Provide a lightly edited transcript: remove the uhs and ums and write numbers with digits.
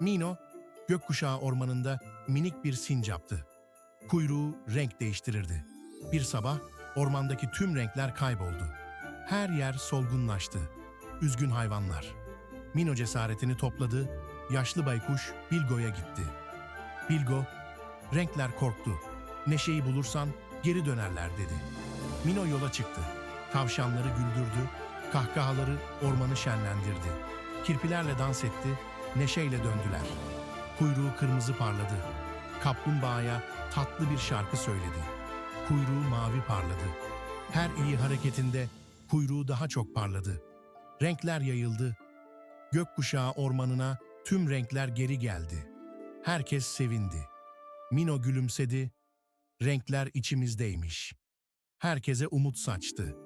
Mino, gökkuşağı ormanında minik bir sincaptı. Kuyruğu renk değiştirirdi. Bir sabah ormandaki tüm renkler kayboldu. Her yer solgunlaştı. Üzgün hayvanlar. Mino cesaretini topladı, yaşlı baykuş Bilgo'ya gitti. Bilgo, renkler korktu. Neşeyi bulursan geri dönerler dedi. Mino yola çıktı. Tavşanları güldürdü, kahkahaları ormanı şenlendirdi. Kirpilerle dans etti, neşeyle döndüler. Kuyruğu kırmızı parladı. Kaplumbağaya tatlı bir şarkı söyledi. Kuyruğu mavi parladı. Her iyi hareketinde kuyruğu daha çok parladı. Renkler yayıldı. Gökkuşağı ormanına tüm renkler geri geldi. Herkes sevindi. Mino gülümsedi. Renkler içimizdeymiş. Herkese umut saçtı.